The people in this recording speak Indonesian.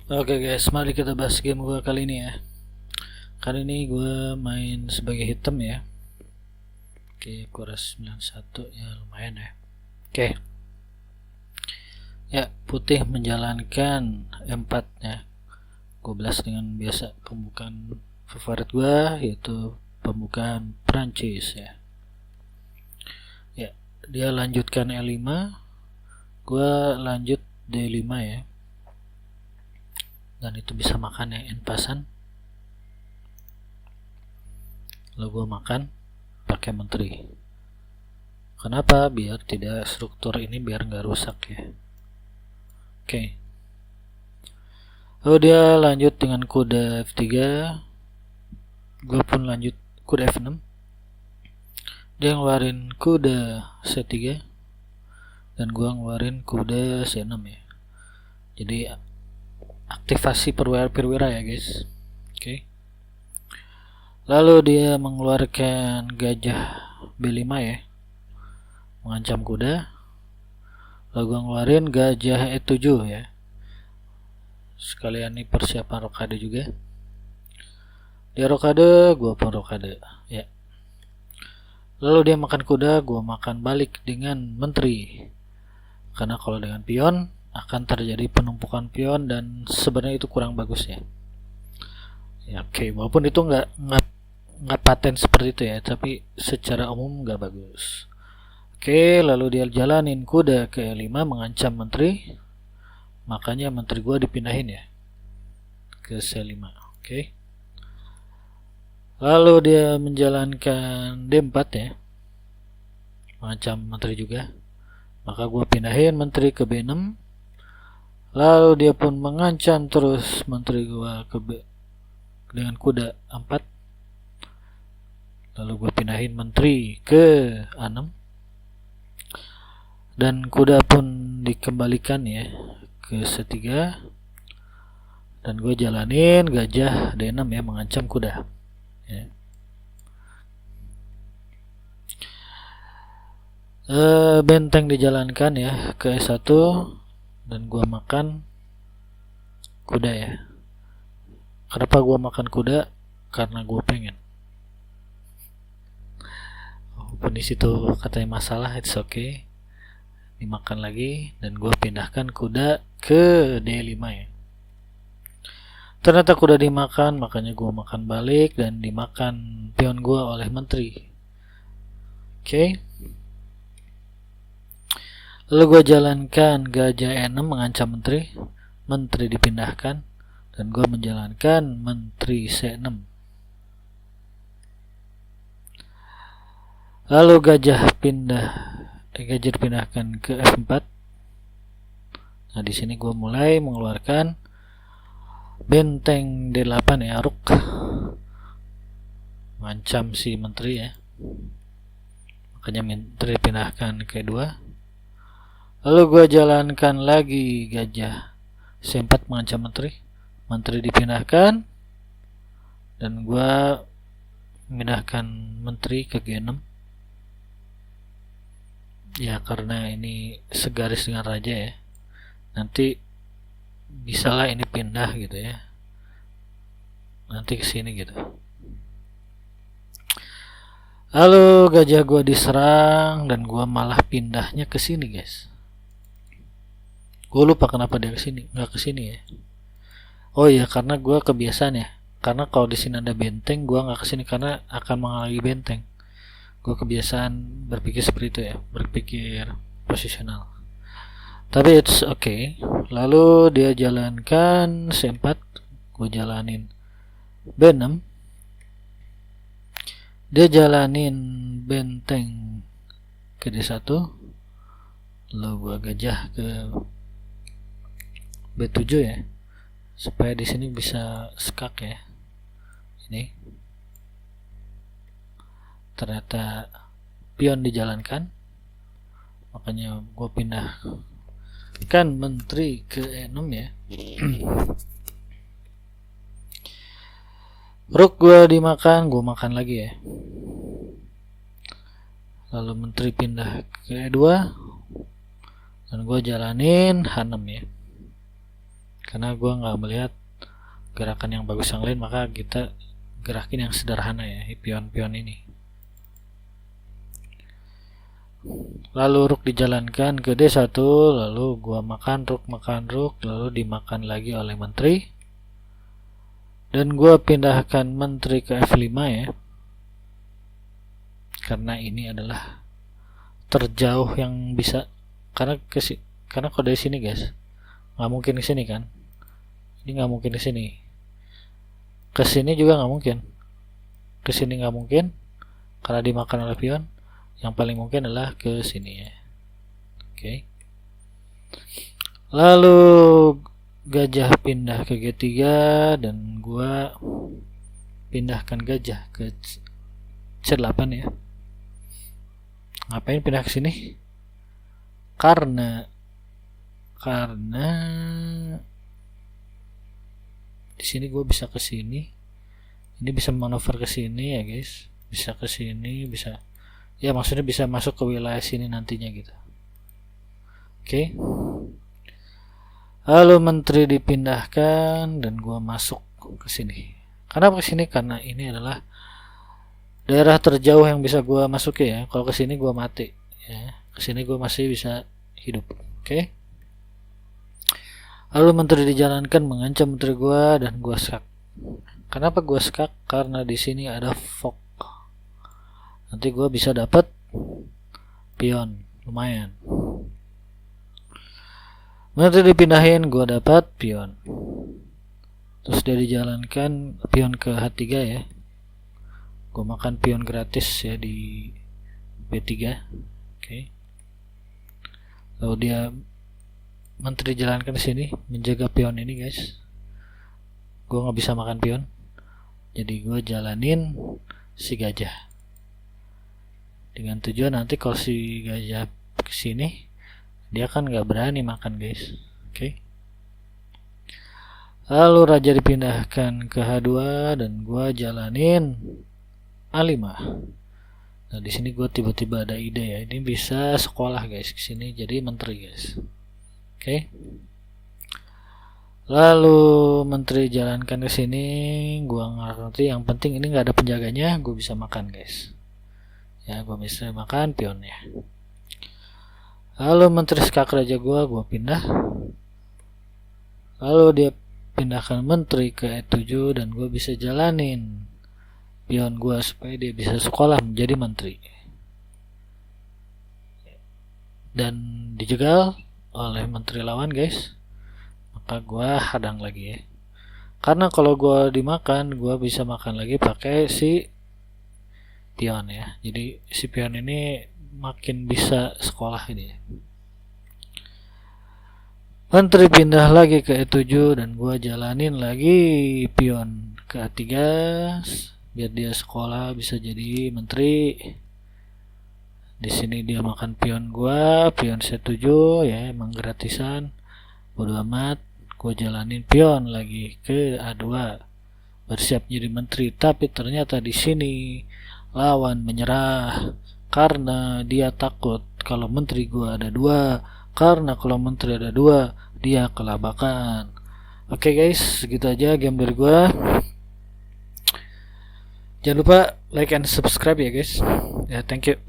Oke guys, mari kita bahas game gue kali ini ya. Kali ini gue main sebagai hitam ya. Oke, kuras 91 ya lumayan ya. Oke. Ya, putih menjalankan E4 ya. 12 dengan biasa pembukaan favorit gue yaitu pembukaan Prancis ya. Ya, dia lanjutkan E5. Gue lanjut D5 ya. Dan itu bisa makan ya, enpasan. Lalu gue makan pakai menteri. Kenapa? Biar tidak struktur ini biar nggak rusak ya. Oke. Lalu dia lanjut dengan kuda F3. Gue pun lanjut kuda F6. Dia ngeluarin kuda C3 dan gue ngeluarin kuda C6 ya. Jadi aktivasi perwira ya guys. Oke. Lalu dia mengeluarkan gajah B5 ya, mengancam kuda. Lalu gue ngeluarin gajah E7 ya, sekalian nih persiapan rokade juga. Dia rokade, gue pun rokade ya. Lalu dia makan kuda, gue makan balik dengan menteri. Karena kalau dengan pion akan terjadi penumpukan pion dan sebenarnya itu kurang bagus ya. Ya oke, walaupun itu nggak paten seperti itu ya, tapi secara umum nggak bagus. Oke, lalu dia jalanin kuda ke E5 mengancam menteri. Makanya menteri gua dipindahin ya ke C5. Oke. Lalu dia menjalankan D4 ya, mengancam menteri juga. Maka gua pindahin menteri ke B6. Lalu dia pun mengancam terus menteri gua ke B dengan kuda 4. Lalu gue pindahin menteri ke A6 dan kuda pun dikembalikan ya ke C3 dan gue jalanin gajah D6 ya, mengancam kuda ya. Benteng dijalankan ya ke E1 dan gue makan kuda ya. Kenapa gue makan kuda? Karena gue pengen. Walaupun disitu katanya masalah, it's okay. Dimakan lagi dan gue pindahkan kuda ke D5 ya. Ternyata kuda dimakan, makanya gue makan balik dan dimakan pion gue oleh menteri. Oke. Lalu gue jalankan gajah E6 mengancam menteri. Menteri dipindahkan dan gue menjalankan menteri C6. Lalu gajah dipindahkan ke F4. Nah di sini gue mulai mengeluarkan benteng D8 ya, rook, mengancam si menteri ya. Makanya menteri dipindahkan ke 2. Lalu gue jalankan lagi gajah C4 mengancam menteri. Menteri dipindahkan dan gue memindahkan menteri ke G6 ya, karena ini segaris dengan raja ya. Nanti bisalah ini pindah gitu ya, nanti kesini gitu. Lalu gajah gue diserang dan gue malah pindahnya ke sini guys. Gue lupa kenapa dia kesini, nggak kesini ya. Oh iya, karena gue kebiasaan ya. Karena kalau di sini ada benteng, gue nggak kesini karena akan menghalangi benteng. Gue kebiasaan berpikir seperti itu ya, berpikir posisional. Tapi it's okay. Lalu dia jalankan C4, gue jalanin B6. Dia jalanin benteng ke D1. Lalu gue gajah ke B7 ya, supaya di sini bisa skak ya. Ini ternyata pion dijalankan, makanya gue pindah kan menteri ke E6 ya. Rook gue dimakan, gue makan lagi ya. Lalu menteri pindah ke E2 dan gue jalanin H6 ya, karena gue nggak melihat gerakan yang bagus yang lain, maka kita gerakin yang sederhana ya, pion-pion ini. Lalu rook dijalankan ke D1, lalu gua makan rook, lalu dimakan lagi oleh menteri. Dan gua pindahkan menteri ke F5 ya. Karena ini adalah terjauh yang bisa, karena kalau dari sini guys, nggak mungkin ke sini kan. Ini nggak mungkin ke sini. Ke sini juga nggak mungkin. Ke sini nggak mungkin karena dimakan oleh pion. Yang paling mungkin adalah ke sini ya. Oke. Lalu gajah pindah ke G3 dan gua pindahkan gajah ke C8 ya. Ngapain pindah ke sini? Karena di sini gua bisa ke sini. Ini bisa manuver ke sini ya guys. Bisa ke sini, bisa. Ya maksudnya bisa masuk ke wilayah sini nantinya gitu. Oke. Lalu menteri dipindahkan dan gua masuk ke sini. Kenapa ke sini? Karena ini adalah daerah terjauh yang bisa gua masuki ya. Kalau ke sini gua mati ya. Ke sini gua masih bisa hidup. Oke. Lalu menteri dijalankan mengancam menteri gua dan gua skak. Kenapa gua skak? Karena di sini ada fork. Nanti gue bisa dapat pion, lumayan. Nanti dipindahin, gue dapat pion. Terus dia dijalankan pion ke H3 ya. Gue makan pion gratis ya di B3. Oke. Lalu dia menteri jalankan ke sini menjaga pion ini guys. Gue nggak bisa makan pion, jadi gue jalanin si gajah. Dengan tujuan nanti kalau si gajah kesini, dia kan nggak berani makan guys. Oke. Lalu raja dipindahkan ke H2 dan gua jalanin A5. Nah di sini gua tiba-tiba ada ide ya. Ini bisa sekolah guys kesini jadi menteri guys. Oke. Lalu menteri jalankan ke sini, gua nggak ngerti. Yang penting ini nggak ada penjaganya, gua bisa makan guys. Ya gue bisa makan pionnya. Lalu menteri skak raja gue pindah. Lalu dia pindahkan menteri ke E7 dan gue bisa jalanin pion gue supaya dia bisa sekolah menjadi menteri. Dan dijegal oleh menteri lawan guys. Maka gue hadang lagi ya. Karena kalau gue dimakan, gue bisa makan lagi pakai si pion ya. Jadi si pion ini makin bisa sekolah ini ya. Menteri pindah lagi ke E7 dan gua jalanin lagi pion ke A3 biar dia sekolah bisa jadi menteri. Di sini dia makan pion gua, pion C7 ya, emang gratisan. Bodo amat, gua jalanin pion lagi ke A2. Bersiap jadi menteri, tapi ternyata di sini lawan menyerah karena dia takut kalau menteri gua ada 2, karena kalau menteri ada 2 dia kelabakan. Oke guys, segitu aja game dari gua. Jangan lupa like and subscribe ya guys. Ya, thank you.